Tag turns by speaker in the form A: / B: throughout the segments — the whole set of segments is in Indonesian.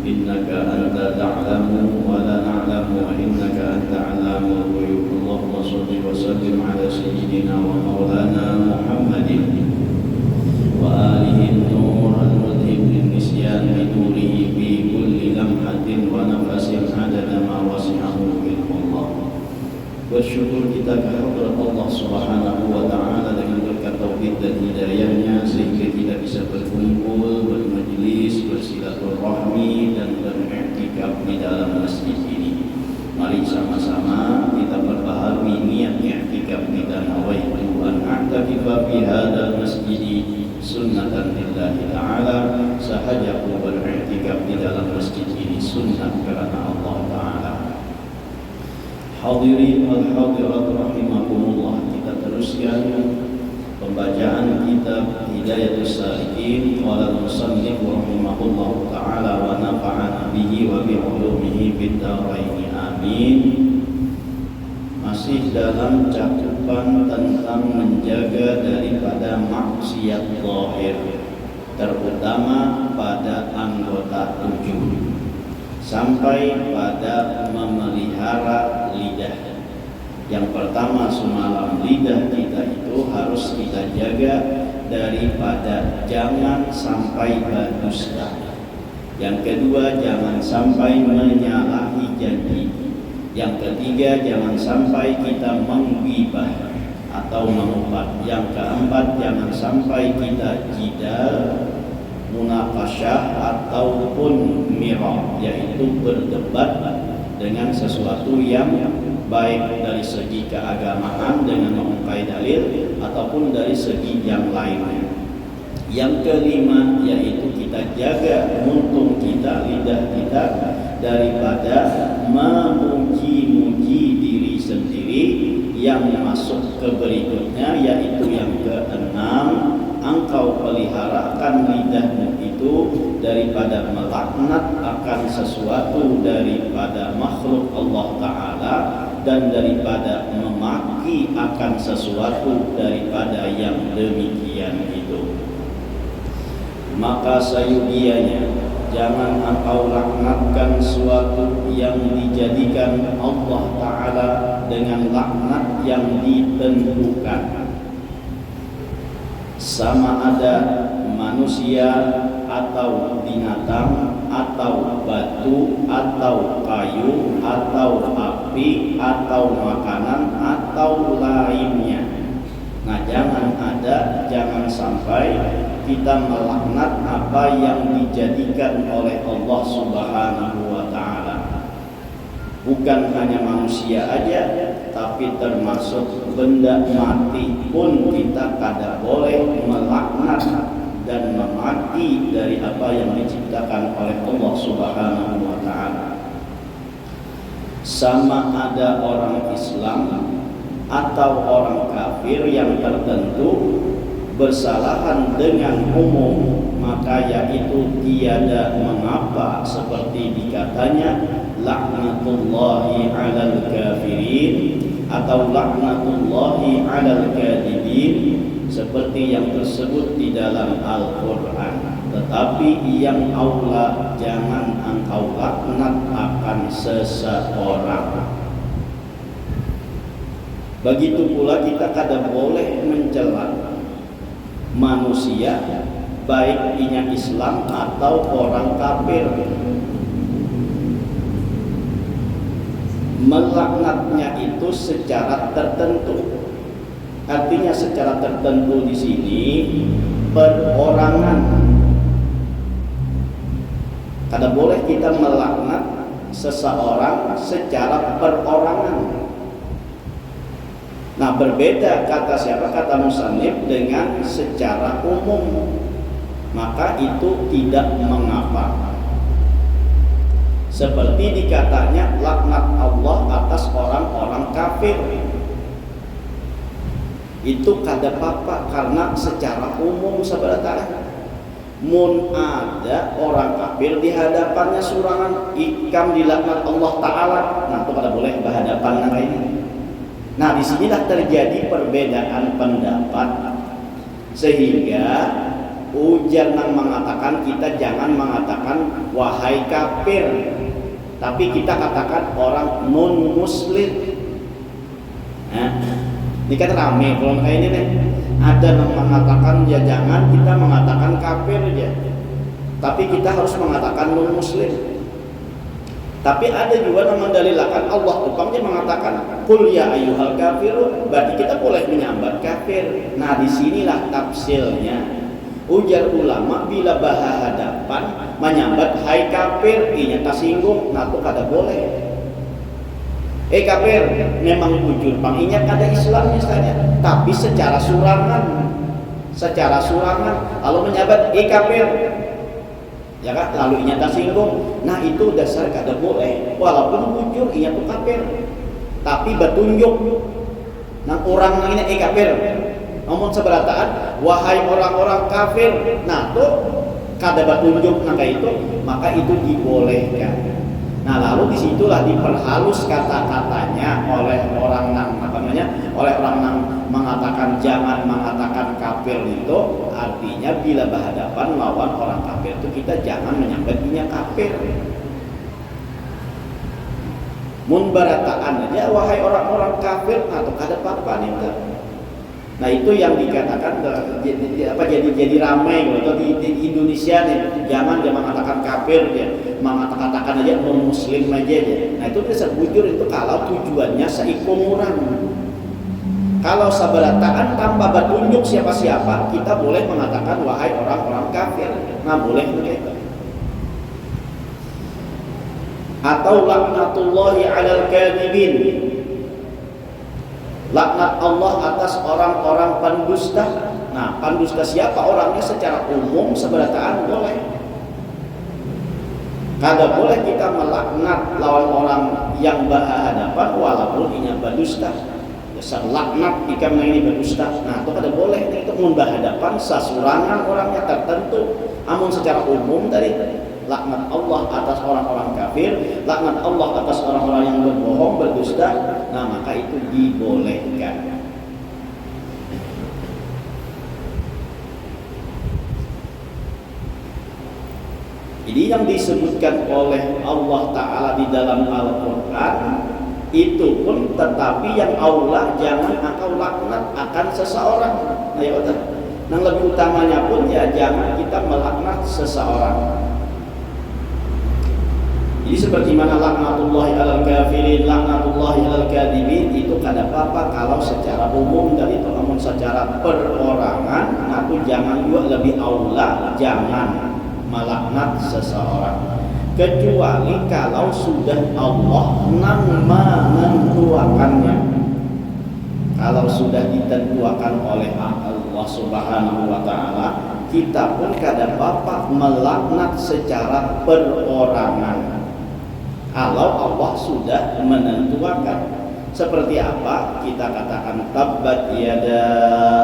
A: إنك أنت تعلم ولا نعلم وإنك أنت علام الغيوب. اللهم صل وسلم على سيدنا ومولانا محمد وآله النور المذهب للنسيان بنوره في كل لمحة ونفس عدد ما وسعه علم الله. Bersyukur kita kehadirat Allah Subhanahu wa taala dengan berkat taufik dan hidayahnya sehingga kita bisa berkumpul, bermajlis, bersilaturahmi dan beriktikaf di dalam masjid ini. Mari sama-sama kita perbaharui niat i'tikaf kita, nawaitu an a'takifa fi hadzal masjid sunnatan lillahi ta'ala. Sahaja aku beriktikaf di dalam masjid ini sunnah karena Allah Ta'ala. Hadirin wal hadirat rahimakumullah, kita teruskan pembacaan kitab Hidayatus Salikin qala al-musannif rahimahullah ta'ala wa nafa'ana bihi wa bi ulumihi fid dharain amin. Masih dalam cakupan tentang menjaga daripada maksiat zahir, terutama pada anggota tujuh, sampai pada memelihara lidah. Yang pertama semalam, lidah kita itu harus kita jaga daripada jangan sampai berdusta. Yang kedua, jangan sampai menyalahi janji. Yang ketiga, jangan sampai kita menggibah atau mengumpat. Yang keempat, jangan sampai kita jidal, munakasyah ataupun mirah, yaitu berdebat dengan sesuatu yang baik dari segi keagamaan dengan mengungkap dalil ataupun dari segi yang lainnya. Yang kelima, yaitu kita jaga muntung kita, lidah kita daripada memuji-muji diri sendiri. Yang masuk ke berikutnya, yaitu yang keenam, engkau peliharakan lidahmu itu daripada melaknat akan sesuatu daripada makhluk Allah Ta'ala dan daripada memaki akan sesuatu daripada yang demikian itu. Maka sayudianya, jangan engkau laknatkan suatu yang dijadikan Allah Ta'ala dengan laknat yang ditentukan. Sama ada manusia atau binatang atau batu atau kayu atau api atau makanan atau lainnya. Nah, jangan sampai kita melaknat apa yang dijadikan oleh Allah Subhanahu wa taala. Bukan hanya manusia aja, tapi termasuk benda mati pun kita kada boleh melaknat dan memaki dari apa yang diciptakan oleh Allah Subhanahu wa taala. Sama ada orang Islam atau orang kafir yang tertentu bersalahan dengan umum, maka yaitu tiada mengapa seperti dikatanya laknatullahi 'alal kafirin atau laknatullahi 'alal kadibin, seperti yang tersebut di dalam Al-Qur'an. Tetapi yang aula, jangan engkau laknat akan seseorang. Begitu pula kita kada boleh mencela manusia, baik inya Islam atau orang kafir. Melaknatnya itu secara tertentu. Artinya secara tertentu di sini perorangan. Kada boleh kita melaknat seseorang secara perorangan. Nah, berbeda kata siapa? Kata musannif dengan secara umum. Maka itu tidak mengapa. Seperti dikatanya laknat Allah atas orang-orang kafir. Itu kada apa-apa karena secara umum sebenarnya. Mun ada orang kafir di hadapannya surangan ikam dilaknat Allah Ta'ala, nah itu kada boleh berhadapan dengan ini. Nah, disinilah terjadi perbedaan pendapat, sehingga Ujar nang mengatakan kita jangan mengatakan wahai kafir, tapi kita katakan orang non muslim. Nah, ini kan rame kalau kayak ini nih. Ada yang mengatakan ya jangan kita mengatakan kafir aja, tapi kita harus mengatakan non muslim. Tapi ada juga yang mendalilkan Allah tumpangnya mengatakan qul ya ayyuhal kafirun, berarti kita boleh menyambat kafir. Nah disinilah tafsilnya. Ujar ulama bila berhadapan menyambat hai kafir, inya tersinggung, nah itu kada boleh. Kafir memang jujur panginya kada Islam misalnya, tapi secara surangan lalu menyambat kafir, ya kan, lalu inya tersinggung, nah itu dasar kada boleh, walaupun jujur inya tuh kafir, tapi bertunjuk nang orang ini kafir. Namun seberataan wahai orang-orang kafir, nah tuh kada bertunjuk nang itu, maka itu dibolehkan. Nah lalu disitulah diperhalus kata-katanya oleh orang nang oleh orang nang mengatakan jangan mengatakan kafir itu, artinya bila berhadapan lawan orang kafir itu kita jangan menyambatnya kafir. Mun barataan aja wahai orang-orang kafir atau kada apa-apa nih. Nah itu yang dikatakan jadi ramai gitu di Indonesia nih, jangan mengatakan kafir ya, mengatakan aja non muslim aja ya. Nah itu bisa bujur itu kalau tujuannya seikumuran. Kalau sabarataan tanpa bertunjuk siapa-siapa, kita boleh mengatakan wahai orang-orang kafir. Nah boleh begitu. Atau laknatullahi 'alal kadhibin, laknat Allah atas orang-orang pendusta. Nah, pendusta siapa orangnya secara umum seberataan boleh. Kada boleh kita melaknat lawan orang yang berhadapan walaupun ini berdusta. Dasar laknat jika ini berdusta. Nah, itu kada boleh. Itu mun berhadapan sasurangan orangnya tertentu. Amun secara umum tadi laknat Allah atas orang-orang kafir, laknat Allah atas orang-orang yang berbohong, berdusta, nah maka itu dibolehkan. Jadi yang disebutkan oleh Allah Ta'ala di dalam Al-Quran itu pun tetapi yang Allah jangan engkau laknat akan seseorang. Nah ya betul. Yang lebih utamanya pun ya jangan kita melaknat seseorang. Jadi seperti mana laknatullahi 'alal kafirin, laknatullahi 'alal kadhibin, itu kada apa-apa kalau secara umum dan itu, namun secara perorangan, nah itu jangan juga lebih aula jangan melaknat seseorang. Kecuali kalau sudah Allah nang menentukannya. Kalau sudah ditentukan oleh Allah Subhanahu wa taala, kita pun kada apa-apa melaknat secara perorangan. Kalau Allah sudah menentukan seperti apa, kita katakan tabbat yada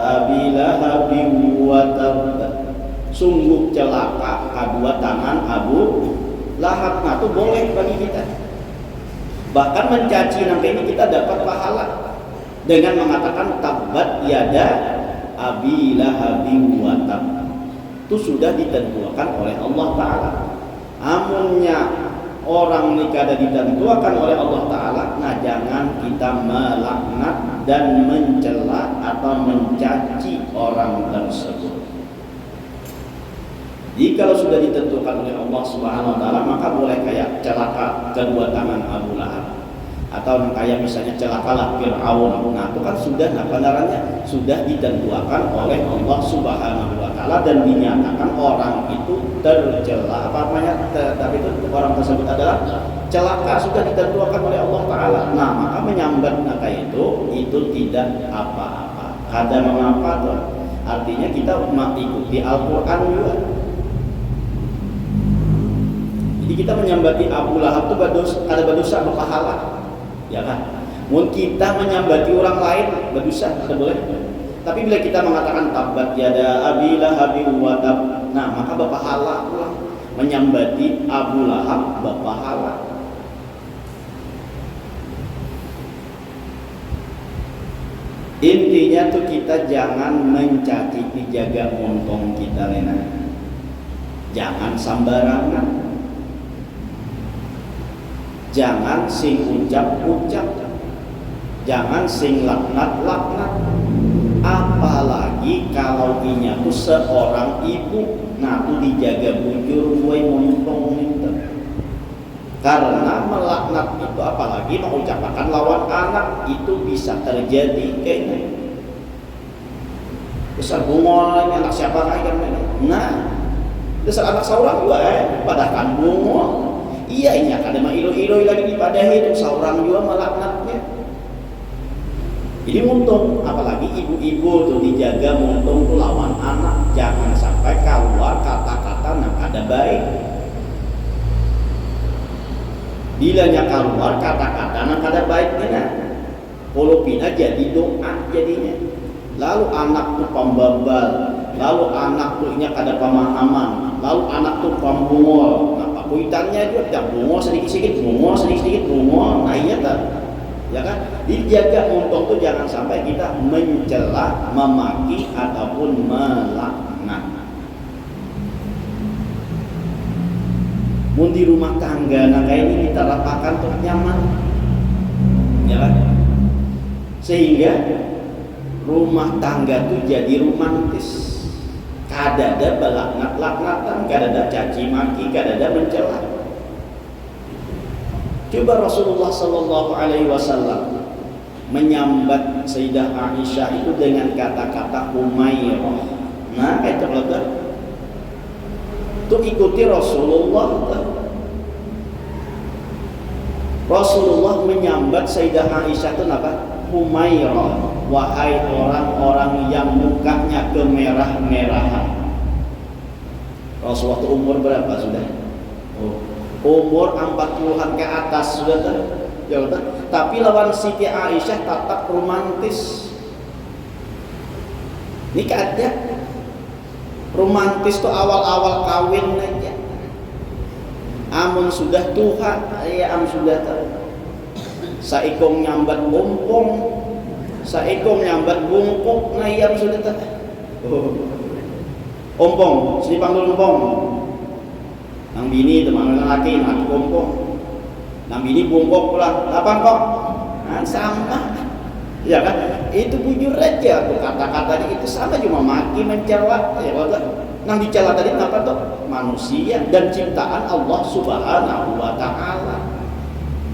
A: abi lahabin wa tabb, sungguh celaka kedua tangan Abu Lahab. Nah itu boleh bagi kita, bahkan mencaci nanti ini kita dapat pahala dengan mengatakan tabbat yada abi lahabin wa tabb. Itu sudah ditentukan oleh Allah Ta'ala. Amunnya orang ini kada ditentukan oleh Allah Ta'ala, nah jangan kita melaknat dan mencela atau mencaci orang tersebut. Jika sudah ditentukan oleh Allah Subhanahu wa taala, maka boleh kayak celaka kedua tangan Abu Lahab, atau kayak misalnya celakalah Fir'aun. Nah itu kan sudah kebenarannya sudah ditentukan oleh Allah Subhanahu wa taala dan dinyatakan orang itu tercela, tapi itu orang tersebut adalah celaka, sudah ditentukan oleh Allah Ta'ala. Nah maka menyambat maka itu tidak apa-apa, kada mengapa tuh. Artinya kita mengikuti Al-Quran juga. Jadi kita menyambati Abu Lahab itu kada berdosa, berpahala, ya kan? Mungkin kita menyambati orang lain berdosa, kada boleh. Tapi bila kita mengatakan tabbat yada abi lahabin wa tabb, nah maka berpahala pula. Menyambati Abu Lahab berpahala. Intinya tuh kita jangan mencaci jaga montong kita Lena. Jangan sembarangan. Jangan sing ucap-ucap. Jangan sing laknat-laknat. Apalagi kalau inya tuh seorang ibu, nah tuh dijaga bujur gue montong itu. Karena melaknat itu apalagi mengucapkan lawan anak itu bisa terjadi kayaknya. Besar bungol anak siapa lagi kan? Nah, besar anak seorang juga padahal bungol. Iya ini akan ada ilo-ilo lagi ibadah itu seorang juga melaknatnya. Jadi untung apalagi ibu-ibu tuh dijaga untung tuh lawan anak, jangan sampai keluar kata-kata yang ada baik. Bilanya keluar kata-kata yang ada baiknya, kalau pina jadi doa jadinya. Lalu anak tuh pembabal, lalu anak tuh nya kada pemahaman, lalu anak tuh pembungol. Nah pakuitannya juga tidak bungol sedikit-sedikit, bungol sedikit-sedikit, bungol. Nah iya tak, ya kan? Dijaga untung tuh jangan sampai kita mencela, memaki ataupun melaknat. Mun di rumah tangga nah kayak ini kita rapakan tuh nyaman, ya kan? Sehingga rumah tangga tuh jadi romantis. Kada ada balaknat-laknatan, kada ada caci maki, kada ada mencela. Coba Rasulullah Sallallahu Alaihi Wasallam menyambat Sayyidah Aisyah itu dengan kata-kata Humairah. Nah itu betul. Tuh ikuti Rasulullah. Rasulullah menyambat Sayyidah Aisyah itu apa? Humairah. Wahai orang-orang yang mukanya kemerah-merahan. Rasulullah itu umur berapa sudah? Umur 40-an ke atas sudah ya, tapi lawan Siti Aisyah tetap romantis. Ini ada romantis tuh awal-awal kawin aja. Amun sudah Tuhan, ya am sudah tahu. Saikong nyambat bompong, saikong nyambat bungkuk, nah iya sudah tahu. Ompong, sini panggil ompong. Nang bini teman laki, nak ompong. Nang bini bungkuk pula, lapang kok. Nah, sama. Ya kan? Itu bujur aja tuh kata-katanya itu sama cuma maki mencela ya betul. Nang dicela tadi apa tuh? Manusia dan ciptaan Allah Subhanahu wa taala.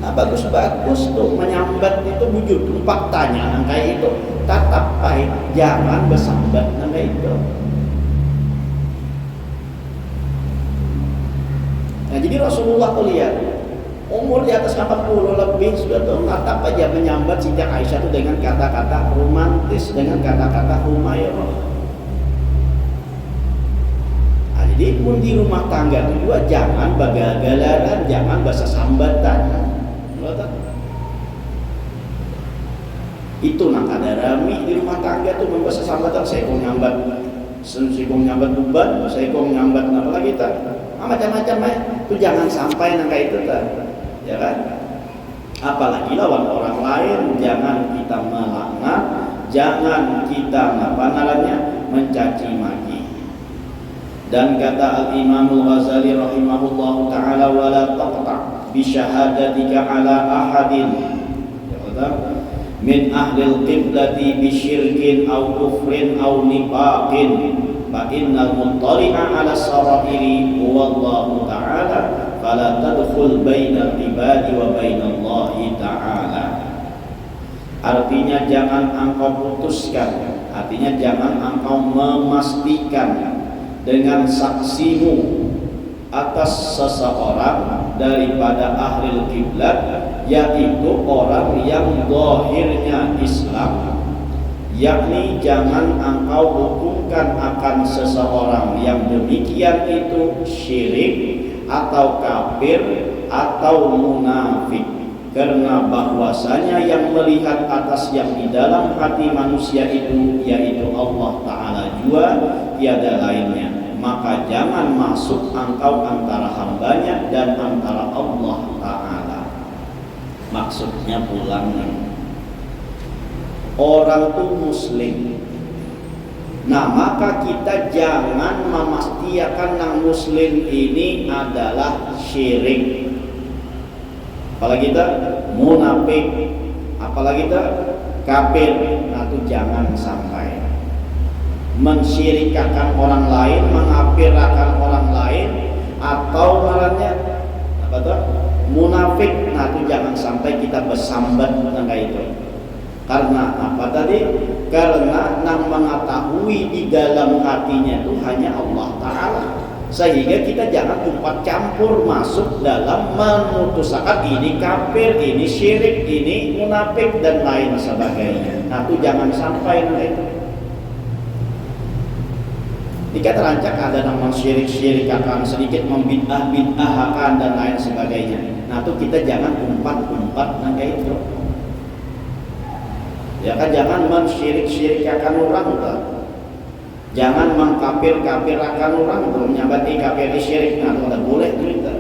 A: Nah, bagus-bagus tuh menyambat itu bujur tuh faktanya nang kayak itu. Tatap baik, jangan bersambat nang kayak itu. Nah, jadi Rasulullah tuh lihat umur di atas 40 lebih sudah tuh tatap aja menyambat Siti Aisyah itu dengan kata-kata romantis, dengan kata-kata Humairah. Nah, jadi pun di rumah tangga itu juga jangan bagal-galaran, jangan bahasa sambatan. Itu nak ada rami di rumah tangga tuh membahasa sambatan. Saya kong nyambat beban, saya kong nyambat apa lagi tak? Macam-macam itu jangan sampai nang kayak itu tak. Ya kan? Apalagi lawan orang lain jangan kita melaknat, jangan kita mencaci maki. Dan kata Al-Imam Al-Ghazali rahimahullahu taala wala taqta bi syahadatika ala ahadin min ahli al-qiblati bi syirkin aw kufrin aw nifaqin fa innal muttali'a ala sarairi huwa Allah taala fala tadkhul bainal ibadi wa bainallahi ta'ala. Artinya jangan engkau putuskan, artinya jangan engkau memastikan dengan saksimu atas seseorang daripada ahli kiblat, yaitu orang yang zahirnya Islam, yakni jangan engkau hukumkan akan seseorang yang demikian itu syirik atau kafir atau munafik, karena bahwasanya yang melihat atas yang di dalam hati manusia itu yaitu Allah Ta'ala juga tiada lainnya. Maka jangan masuk engkau antara hambanya dan antara Allah Ta'ala. Maksudnya pulangnya orang tuh muslim. Nah, maka kita jangan memastikan nang muslim ini adalah syirik. Apalagi kita munafik, apalagi kita kafir. Nah, itu jangan sampai mensyirikakan orang lain, mengafirkan orang lain, atau marahnya apa tuh munafik. Nah, itu jangan sampai kita bersambat dengan itu. Karena apa tadi? Karena yang mengetahui di dalam hatinya itu hanya Allah Ta'ala. Sehingga kita jangan umpat campur masuk dalam memutuskan ini kafir, ini syirik, ini munafik dan lain sebagainya. Nah, itu jangan sampai itu. Jika terancak ada nama syirik-syirikakan, sedikit membid'ah-bid'ahkan dan lain sebagainya. Nah, itu kita jangan umpat-umpat nangka itu. Ya kan, jangan mensyirik-syirikakan orang tuh. Jangan mengkafir-kafirkan orang tuh, menyabati kafir syirik. Nah, itu tidak boleh tuh.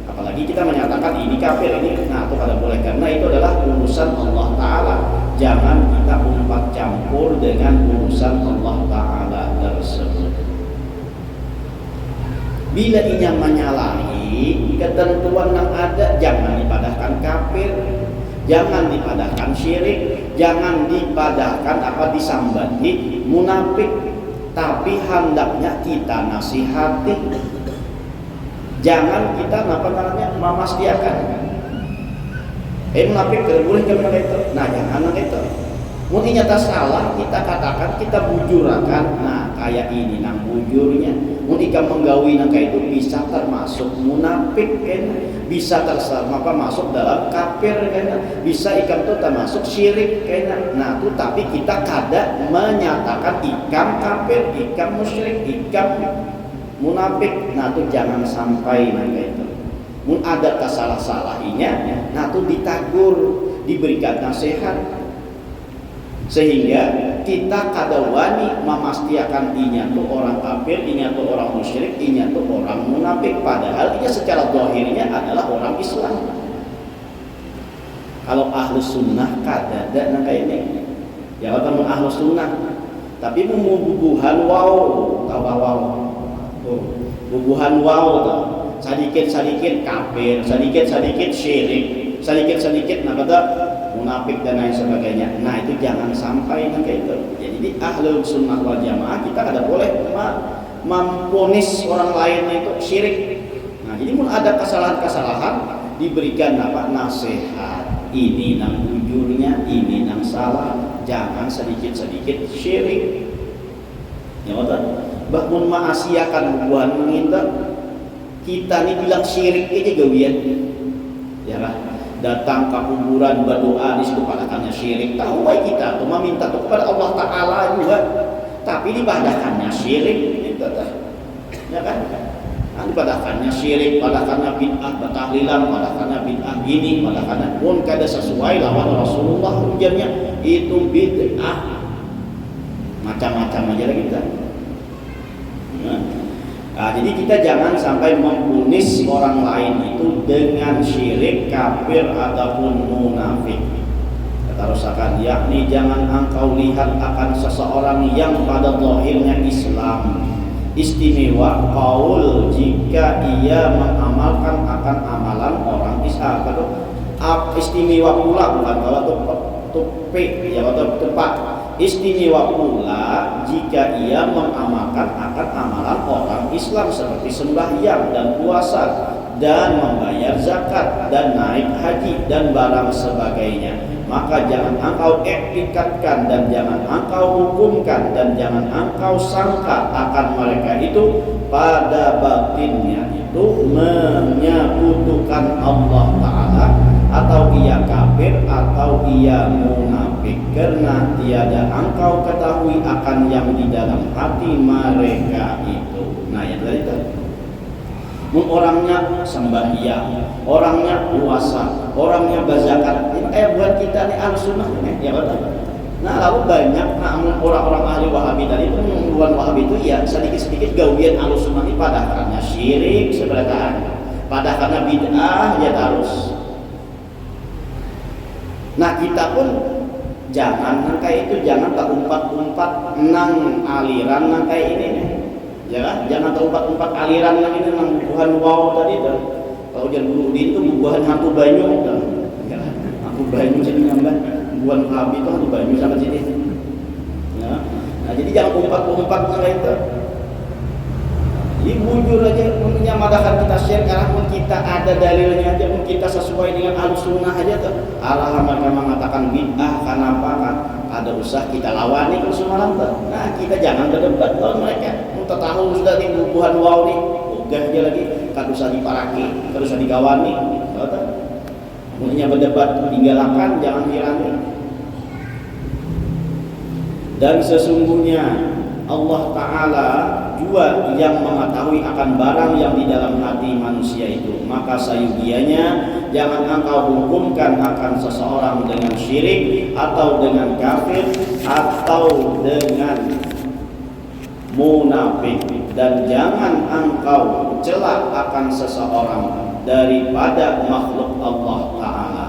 A: Apalagi kita menyatakan ini kafir ini, nah itu tidak boleh, karena itu adalah urusan Allah Ta'ala. Jangan kita umpat campur dengan urusan Allah Ta'ala tersebut. Bila ia menyalahi ketentuan yang ada, jangan dipadahkan kafir, jangan dipadahkan syirik, jangan dipadahkan disambati munafik, tapi hendaknya kita nasihati. Jangan kita memastiakan munafik boleh kemana itu. Nah, jangan itu. Mungkin nyata salah, kita katakan, kita bujurakan. Nah, kayak ini nang bujurnya. Mungkin ikan menggawi nang kayak itu bisa termasuk munafik kan? Bisa masuk dalam kafir kan? Bisa ikan itu termasuk syirik kan? Nah, itu tapi kita kada menyatakan ikan kafir, ikan musyrik, ikan munafik. Nah, itu jangan sampai nang kayak itu. Mun ada kesalah-salahinya, nah itu ditagur, diberikan nasihat. Sehingga kita kada wani memastikan inya tuh orang kafir, inya tuh orang musyrik, inya tuh orang munafik, padahal ia secara zahirnya adalah orang Islam. Kalau ahlus sunnah kada ada nang kayak ini. Ya kalau ahlus sunnah, tapi bubuhan bubuhan sedikit-sedikit kafir, sedikit-sedikit syirik, sedikit-sedikit munafik dan lain sebagainya. Nah, itu jangan sampai kayak itu. Jadi ahlul sunnah wal jamaah kita kada boleh memponis orang lain itu syirik. Nah, jadi mun ada kesalahan-kesalahan diberikan nasihat. Ini nang bujurnya, ini nang salah. Jangan sedikit-sedikit syirik. Ya betul. Bahmun maasiakan bubuhan mengindah. Kita ini bilang syirik aja gawian. Ya kan? Datang ke kuburan berdoa di situ padakannya syirik. Tahu baik kita tuh meminta tuh kepada Allah Ta'ala juga, tapi dibadakannya syirik gitu dah. Ya kan? Nah, dibadakannya syirik, badakannya bid'ah, batahlilan, badakannya bid'ah gini, badakannya pun kada sesuai lawan Rasulullah ujarnya itu bid'ah. Macam-macam aja lah kita. Nah, jadi kita jangan sampai mempunis orang lain itu dengan syirik, kafir ataupun munafik. Terusakan, yakni jangan engkau lihat akan seseorang yang pada zahirnya Islam istimewa qaul jika ia mengamalkan akan amalan orang Islam. Istimewa pula bukan kalau tupe ya atau tepat. Istimewa pula jika ia mengamalkan akan amalan orang Islam seperti sembahyang dan puasa dan membayar zakat dan naik haji dan barang sebagainya. Maka jangan engkau ikatkan dan jangan engkau hukumkan dan jangan engkau sangka akan mereka itu pada batinnya itu menyekutukan Allah Ta'ala, atau ia kafir atau ia munafik, karena tiada engkau ketahui akan yang di dalam hati mereka itu. Nah, yang tadi itu orangnya sembahyang, orangnya puasa, orangnya berzakat. Buat kita nih al-sunnah ya betul. Nah, lalu banyak orang-orang ahli Wahabi tadi itu membuat Wahabi itu ya sedikit-sedikit gawian al-sunnah ini padahalnya syirik sebenarnya, padahalnya bid'ah ya terus. Nah, kita pun Jangan nang kayak itu, jangan tak umpat-umpat nang aliran nang kayak ini nih. Jangan tak umpat-umpat aliran nang ini nang bubuhan wow tadi dah. Kalau jangan dulu itu bubuhan hantu banyu dah. Ya, hantu banyu jadi nambah bubuhan kabi itu hantu banyu sama sini. Ya. Nah, jadi jangan umpat-umpat nang itu. Jadi bujur aja, punya madahkan kita share karena pun kita ada dalilnya aja, pun kita sesuai dengan al-sunnah aja tuh. Allah mereka mengatakan bid'ah kenapa kan? Ada usah kita lawani kalau semua tuh. Nah kita jangan berdebat lawan mereka. Kita tahu sudah di bubuhan wow nih, udah dia lagi kan usah diparaki, kan usah digawani. Punya berdebat tinggalkan, jangan hirani. Dan sesungguhnya Allah Ta'ala juga yang mengetahui akan barang yang di dalam hati manusia itu. Maka sayugianya jangan engkau hukumkan akan seseorang dengan syirik atau dengan kafir atau dengan munafik, dan jangan engkau celak akan seseorang daripada makhluk Allah Ta'ala,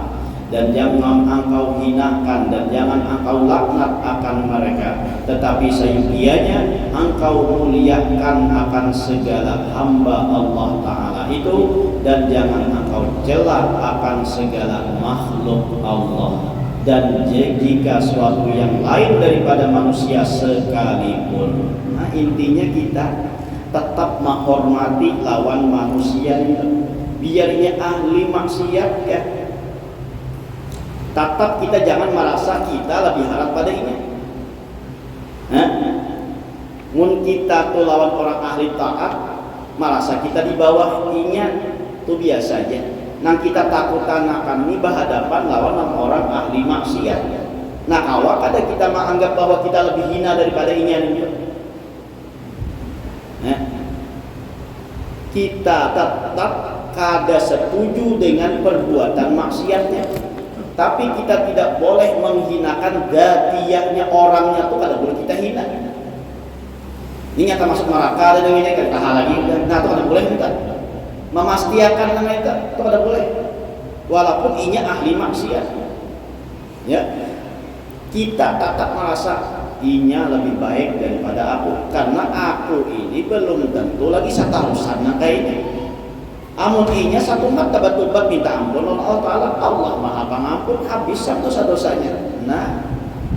A: dan jangan engkau hinakan dan jangan engkau laknat akan mereka, tetapi sayugianya engkau muliakan akan segala hamba Allah Ta'ala itu, dan jangan engkau celak akan segala makhluk Allah, dan jika suatu yang lain daripada manusia sekalipun. Nah intinya kita tetap menghormati lawan manusia itu, biarnya ahli maksiat ya, tetap kita jangan merasa kita lebih harap pada ini. Mun kita tuh lawan orang ahli taat, merasa kita di bawah inya, tuh biasa aja. Nang kita takutan akan ini berhadapan lawan orang ahli maksiat. Nah awak ada kita menganggap bahwa kita lebih hina daripada inya nih. Kita tetap kada setuju dengan perbuatan maksiatnya. Tapi kita tidak boleh menghinakan datiahnya orangnya tuh, kada boleh kita hina. Ini nyata masuk neraka ada dengan ini kan lagi. Nah itu kada boleh kita memastikan namanya itu kada boleh. Walaupun inya ahli maksiat. Ya. Kita tetap merasa inya lebih baik daripada aku, karena aku ini belum tentu lagi satarusan kayaknya. Amun inya satu mata batubat minta ampun Allah Ta'ala, Allah Maha Pengampun, habis satu dosanya. Nah,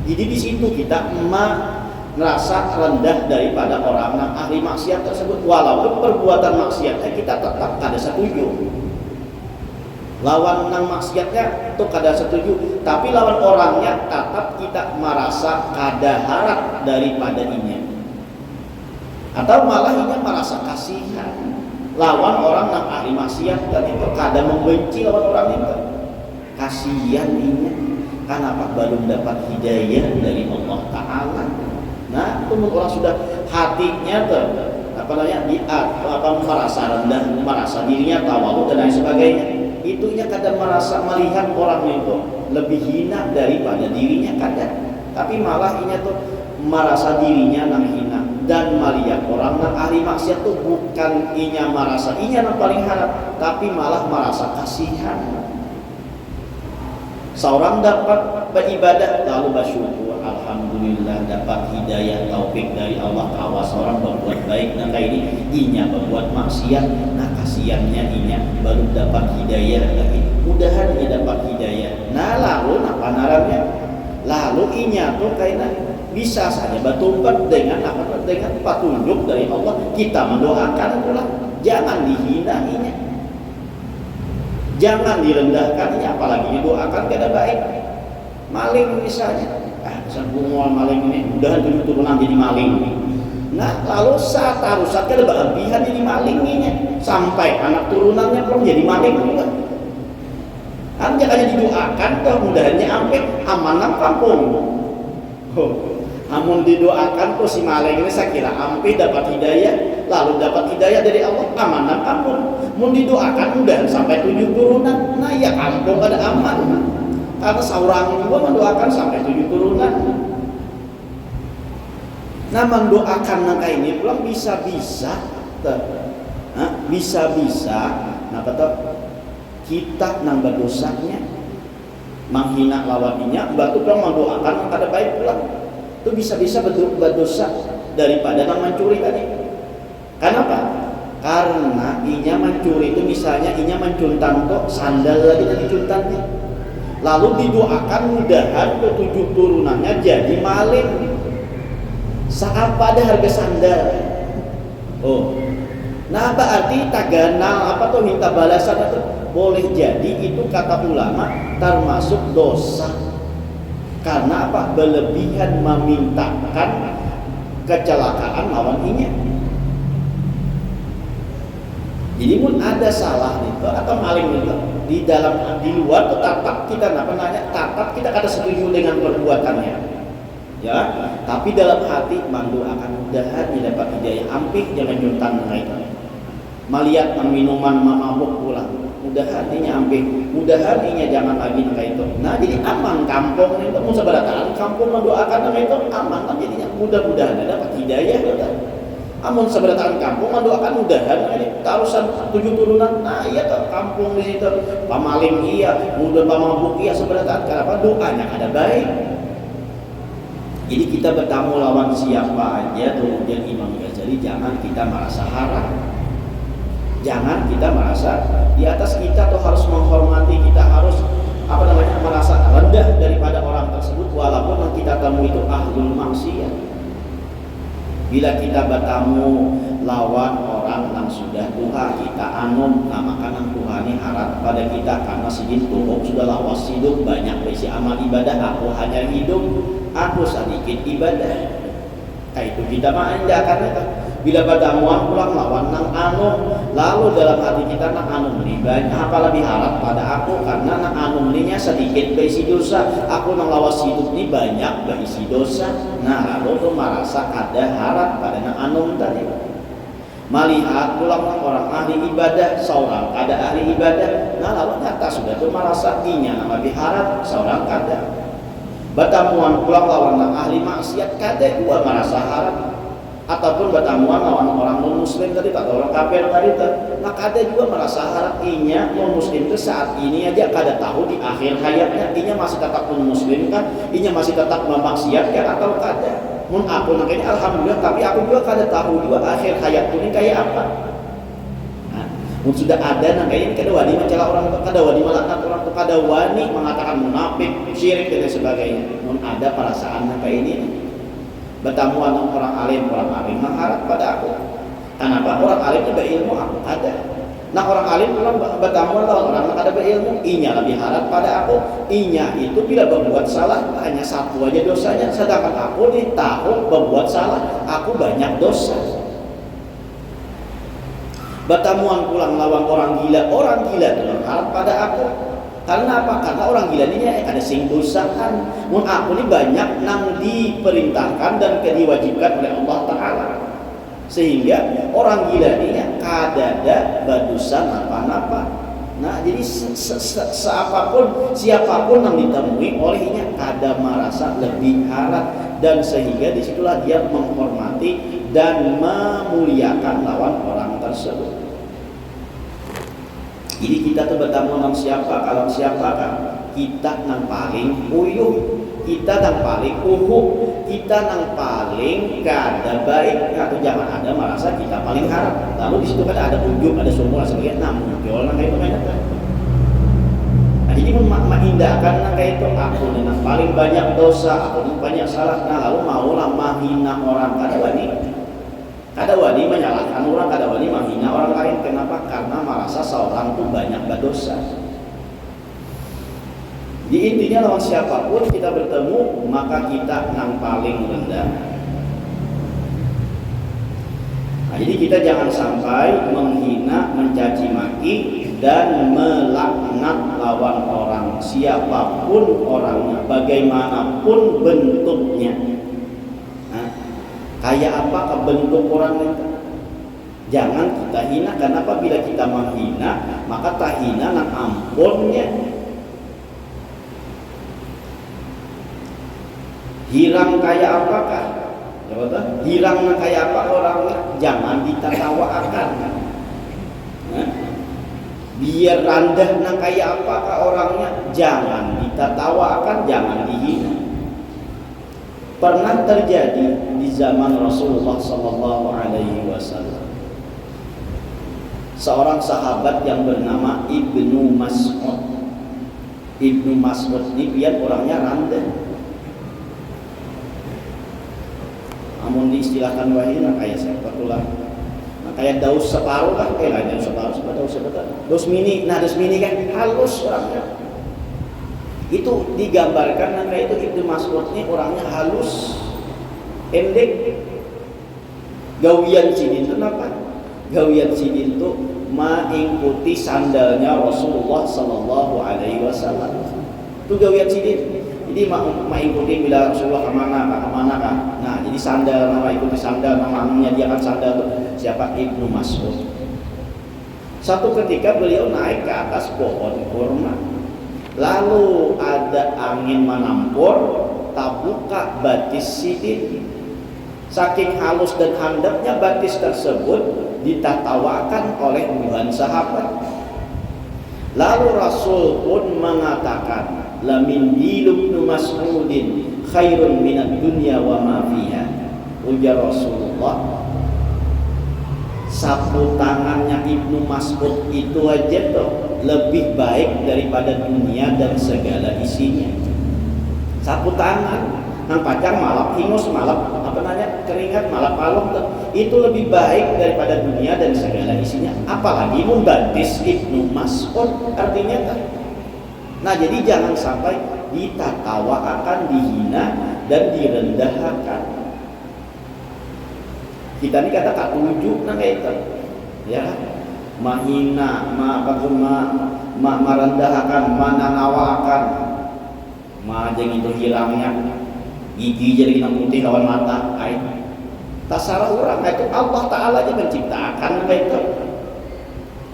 A: jadi di situ kita merasa rendah daripada orang yang ahli maksiat tersebut, walaupun perbuatan maksiatnya kita tetap kada setuju. Lawan nang maksiatnya itu kada setuju, tapi lawan orangnya tetap kita merasa kada harap daripada inya. Atau malah inya merasa kasihan. Lawan orang yang ahli maksiat dan itu kada membenci lawan orang itu, kasihan inya kenapa belum dapat hidayah dari Allah Ta'ala. Nah itu orang sudah hatinya tuh merasa rendah, merasa dirinya tawalu dan lain sebagainya, itunya kadang merasa melihat orang itu lebih hina daripada dirinya kadang, tapi malah inya tuh merasa dirinya nang hina dan melihat orang nang ahli maksiat tuh bukan inya merasa inya nang paling harap, tapi malah merasa kasihan. Seorang dapat beribadah lalu bersyukur, alhamdulillah dapat hidayah taufik dari Allah Ta'ala. Seorang berbuat baik, nah kayak ini inya berbuat maksiat, nah kasihannya inya baru dapat hidayah lagi, mudahan ia dapat hidayah. Nah lalu apa naranya? Lalu inya tuh kayak bisa saja bertobat dengan petunjuk dari Allah. Kita mendoakan pula, jangan dihina inya, jangan direndahkan inya, apalagi didoakan kada baik. Maling misalnya, sambungan maling ini, mudahan turunan jadi maling. Nah lalu saat harusnya kada berlebihan jadi maling inya, sampai anak turunannya pun jadi maling juga. Jangan didoakan, mudahannya sampai amanah kampung. Namun didoakan tuh si maling ini saya kira ampe dapat hidayah, lalu dapat hidayah dari Allah, amanah kampung. Mun didoakan mudah sampai 7 turunan, nah ya kampung ada aman. Karena seorang juga mendoakan sampai 7 turunan. Nah mendoakan nangka ini pulang bisa-bisa, nah kata kita nambah dosanya. menghina lawaninya, batu pulang mendoakan kada baik pulang. Itu bisa-bisa berdosa daripada yang mencuri tadi. Kenapa? Karena inya mencuri itu misalnya inya mencuntan kok sandal lagi dari cuntannya. Lalu didoakan mudahan ketujuh turunannya jadi maling. Saat pada harga sandal. Oh. Nah, berarti taganal apa tuh minta balasan itu boleh jadi itu kata ulama termasuk dosa. Karena apa? Berlebihan memintakan kecelakaan lawan inya. Jadi pun ada salah itu atau maling itu di luar tuh tatap kita tatap kita kada setuju dengan perbuatannya. Ya, tapi dalam hati mendoakan mudahan dia dapat hidayah ampik jangan nyuntan itu. Melihat minuman mabuk pulang, mudahan inya ampik, mudahan inya jangan lagi kayak itu. Nah, jadi aman kampung itu mun sabarataan kampung mendoakan itu aman kan jadinya mudah-mudahan dapat hidayah ya. Amun sabarataan kampung mendoakan mudahan ini tarusan 7 turunan. Nah, iya tuh kampung di situ pamaling iya, mudah pamabuk iya sabarataan kenapa doanya ada baik. Jadi kita bertamu lawan siapa aja kemudian Imam Ghazali jangan kita merasa haram. Jangan kita merasa di atas kita tuh harus menghormati, kita harus merasa rendah daripada orang tersebut walaupun yang kita temui itu ahlul maksiat. Bila kita bertamu lawan orang yang sudah tua kita anum, nah maka nang Tuhan ini harap pada kita karena sidin tuhuk sudah lawas hidup banyak besi amal ibadah aku hanya hidup aku sedikit ibadah. Kayak itu kita menandakan itu. Bila bertamuan pulang lawan nang anu, lalu dalam hati kita nang anu ini banyak apa lebih harap pada aku karena nang anu ininya sedikit berisi dosa, aku nang lawas hidup ini banyak berisi dosa. Nah lalu tuh merasa ada harap pada nang anu tadi. Melihat pulang nang orang ahli ibadah, seorang kada ahli ibadah, nah lalu nyata sudah tuh merasa inya nang lebih harap, seorang kada. Bertamuan pulang lawan nang ahli maksiat kada gua merasa harap. Ataupun bertamuan lawan orang non muslim tadi atau orang kafir tadi nah kada juga merasa harap inya non muslim itu saat ini aja kada tahu di akhir hayatnya inya masih tetap non muslim kan, inya masih tetap memaksiatkan atau kada. Mun aku nak ini alhamdulillah tapi aku juga kada tahu juga akhir hayat ini kayak apa. Nah, mun sudah ada nang kayak ini kada wani mencela orang, kada wani melaknat orang, kada wani mengatakan munafik, syirik dan sebagainya. Mun ada perasaan nang kayak ini bertamuan dengan orang alim mengharap pada aku. Kenapa? Orang alim itu berilmu aku ada. Nah orang alim bertamuan dengan orang yang ada berilmu, inya lebih harap pada aku. Inya itu bila berbuat salah hanya satu aja dosanya, sedangkan aku di tahun berbuat salah aku banyak dosa. Bertamuan pulang lawan orang gila itu harap pada aku. Karena apa? Karena orang gila ini ada sing dosaan. Mun aku ini banyak nang diperintahkan dan diwajibkan oleh Allah Ta'ala. Sehingga orang gila ini kadada berdosa napa-napa. Nah jadi siapapun yang ditemui olehnya kada merasa lebih harap. Dan sehingga disitulah dia menghormati dan memuliakan lawan orang tersebut. Jadi kita tuh bertamu dengan siapa? Kalau siapa kan kita nang paling uyuh, kita nang paling uhuk, kita nang paling kada baik atau jangan ada merasa kita paling harap. Lalu di situ kan ada ujung, ada sumur sebagai namun jual nang itu kan. Nah, jadi mengindahkan nang kayak itu aku nang paling banyak dosa, aku nang banyak salah. Nah lalu maulah menghina orang kada wani. Kada wani menyalahkan orang, kada wani menghina orang lain. Kenapa? Karena merasa seorang itu banyak berdosa. Di intinya lawan siapapun kita bertemu maka kita yang paling rendah. Nah, jadi kita jangan sampai menghina, mencaci maki dan melaknat lawan orang siapapun orangnya, bagaimanapun bentuknya. Kayak apa bentuk orang itu? Jangan kita hina. Kenapa? Bila kita menghina maka tak hina nang ampunnya. Hirang kayak apakah? Hirang nang kayak apa orangnya? Jangan ditertawakan. Biar rendah nah kayak apakah orangnya, jangan ditertawakan, jangan dihina. Pernah terjadi di zaman Rasulullah Sallallahu Alaihi Wasallam, seorang sahabat yang bernama Ibnu Mas'ud. Ibnu Mas'ud ini biar orangnya rendah. Namun diistilahkan wahina kayak siapa tuh lah. Nah, kayak daus separuh lah, daus separuh, daus mini. Nah, daus mini kan halus orangnya. Itu digambarkan nah kayak itu Ibnu Mas'ud ini orangnya halus, endek. Gawian sidin itu apa? Gawian sidin itu mengikuti sandalnya Rasulullah Sallallahu Alaihi Wasallam. Itu gawian sidin. Jadi mengikuti bila Rasulullah kemana kah. Nah, jadi sandal, nama ikuti sandal, nama menyediakan sandal itu siapa? Ibnu Mas'ud. Satu ketika beliau naik ke atas pohon kurma, lalu ada angin menampur, terbuka batis sidin. Saking halus dan handapnya batis tersebut ditertawakan oleh puluhan sahabat. Lalu Rasul pun mengatakan, la min Ibnu Mas'udin khairun minad dunya wa ma fiha. Ujar Rasulullah, sapu tangannya Ibnu Mas'ud itu aja tuh lebih baik daripada dunia dan segala isinya. Sapu tangan nang pacang malap hingus malap keringat malap palung tuh, itu lebih baik daripada dunia dan segala isinya. Apalagi membatis Ibnu Mas'ud artinya kan. Nah, jadi jangan sampai ditertawakan, dihina dan direndahkan. Kita ini kata tak tuju nah kayak itu. Ya, mahina, merendahkan, menanawakan. Majeng itu hilangnya. Gigi jadi kita putih kawan mata. Tasarah orang itu Allah Ta'ala aja menciptakan itu.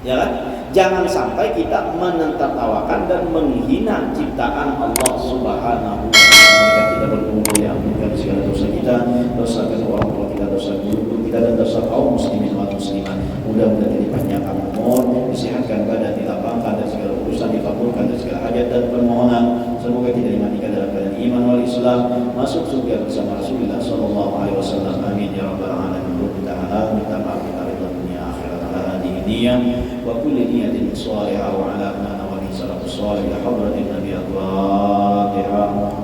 A: Ya kan? Jangan sampai kita menertawakan dan menghina ciptaan Allah Subhanahu wa Ta'ala. Kita berkumpul ya, ampunkan segala dosa kita, dosa kedua orang tua kita, dosa guru kita, dan dosa kaum muslimin wal muslimat. Mudah-mudahan dipanjangkan umur, disehatkan badan, dilapangkan dan segala urusan, dikabulkan dan segala hajat dan permohonan. Semoga kita dimatikan dalam keadaan iman wal Islam, masuk surga bersama Rasulullah Sallallahu Alaihi Wasallam. Amin ya rabbal alamin. Ta'ala minta maaf kita ridha dunia akhirat ala hadhihi niyah wa kulli niyatin salihah wa ala ma nawali salatu salih. Hadratin Nabi al-Fatihah.